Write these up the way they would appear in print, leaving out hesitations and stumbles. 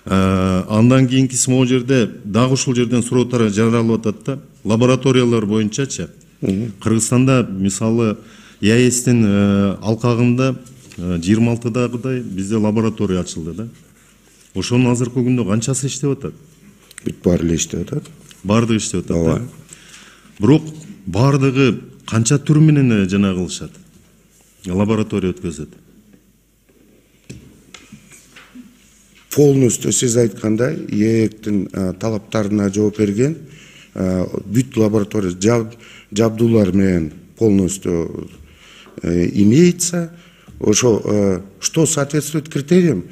Андан кийинкиси могу жерде дагы ушул жерден сурооттор жаралып атат да. Лабораториялар боюнчачы. Кыргызстанда мисалы ЯЭСтин алкагында 26-дагыдай бизде лаборатория ачылды да. Ошонун азыркы күндө канчасы иштеп атат? Бүт баары эле иштеп атат. Баардыгы иштеп атат да. Бирок баардыгы канча түр менен жана кылышат? Лаборатория өткөзөт. Полностью сиз айткандай ЕЭКтин талаптарына жооп берген бүт лаборатория жабдуулар менен полностью имеется. Ошо что соответствует критериям,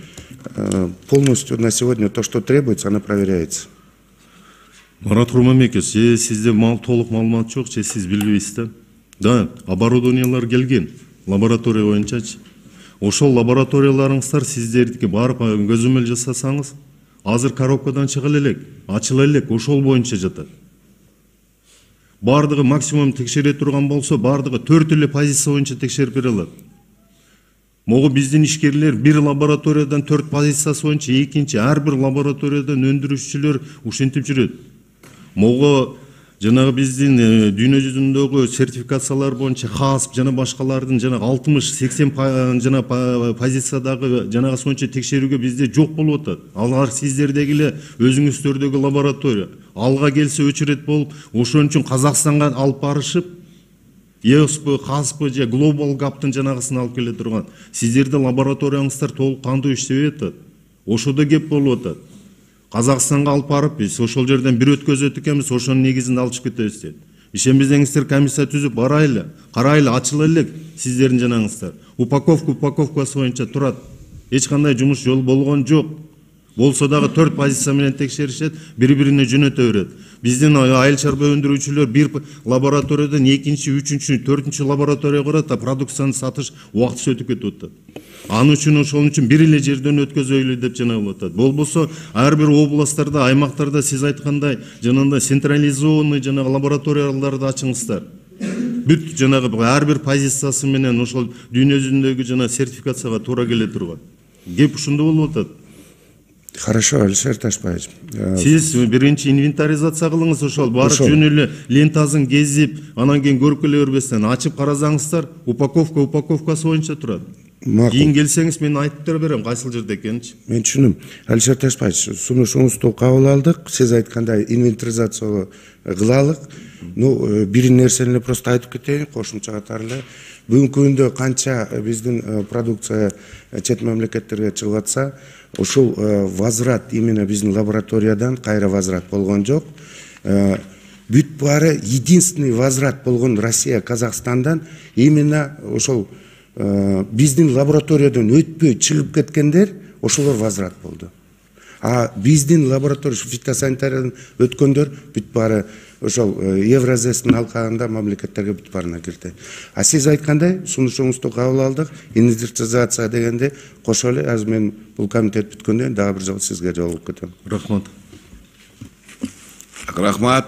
полностью на сегодня то, что требуется, она проверяется. Марат Курманбекович, сизде толук маалымат жок, сиз билбейсиз да? Да, оборудованиялар келген лаборатория боюнчачы. Ошол лабораторияларыңыздар сиздердики барып көзөмөл жасасаңыз, азыр коробкадан чыга элек, ачыла элек, ошол боюнча жатат. Бардыгы максимум текшере турган болсо, бардыгы 4 эле позиция боюнча текшерип бере алат. Могу биздин ишкерлер бир лабораториядан 4 позициясы боюнча, экинчи ар бир лабораториядан өндүрүүчүлөр ушинтип жүрөт. Могу жанагы биздин дүйнө жүзүндөгү сертификациялар боюнча ХАСП жана башкалардын жана 60-80 жана позициядагы жанагы боюнча текшерүүгө бизде жок болуп атат. Алар сиздердеги эле өзүңүздөрдөгү лаборатория. Алга келсе өчүрөт болуп, ошон үчүн Казакстанга алып барышып, ЕОСП, ХАСП же Global Gap'тын жанагысын алып келе турган. Сиздерде лабораторияңыздар толук кандуу иштебей атат. Ошодо кеп болуп атат. Казакстанга алып барып, биз ошол жерден бир өткөзөт экенбиз, ошонун негизинде алып чыгып кетебиз дейт. Ишенбесеңиздер комиссия түзүп барайлы, карайлы, ачыла элек сиздердин жанагыңыздар. Упаковкасы боюнча турат. Эч кандай жумуш жол болгон жок. Болсо дагы 4 позиция менен текшеришет, бири-бирине жөнөтө берет. Биздин айыл чарба өндүрүүчүлөр бир лабораториядан экинчи, үчүнчү, төртүнчү лабораторияга барат, продукцияны сатыш убактысы өтүп кетип атат. Аны үчүн ошол үчүн бир эле жерден өткөзөйлү деп жанагы атат. Болбосо ар бир областтарда, аймактарда сиз айткандай жанагындай централизованный жанагы лабораторияларды ачыңыздар. Бүт жанагы ар бир позициясы менен ошол дүйнө жүзүндөгү жана сертификацияга туура келе турган. Кеп ушунда болуп атат. Хорошо, Алишер Ташбаевич. Сиз биринчи инвентаризация кылыңыз, ошол барып жөн эле лентасын кезип, анан кийин көрүп келе бербестен ачып карасаңыздар, упаковкасы боюнча турат. Кийин келсеңиз мен айтып берем кайсыл жерде экенинчи. Мен түшүнөм. Алишер Ташбаевич, сунушуңузду кабыл алдык. Сиз айткандай инвентаризация кылалык. Бир нерсени просто айтып кетейин, кошумча катары эле. Бүгүнкү күндө канча биздин продукция чет мамлекеттерге чыгып атса, ушул возврат именно биздин лабораториядан кайра возврат болгон жок. Бүт баары единственный возврат болгон Россия, Казакстандан именно ошол биздин лабораториядан өтпөй чыгып кеткендер, ошолор возврат болду. А биздин лаборатория фитосанитариядан өткөндөр бүт баары ошол Евразестин алкагында мамлекеттерге бүт баарына кирди. А сиз айткандай, сунушуңузду кабыл алдык. Инвентаризация дегенде кошо эле азыр мен бул комитет бүткөндөн дагы бир жолу сизге жолугуп кетем. Рахмат. Рахмат.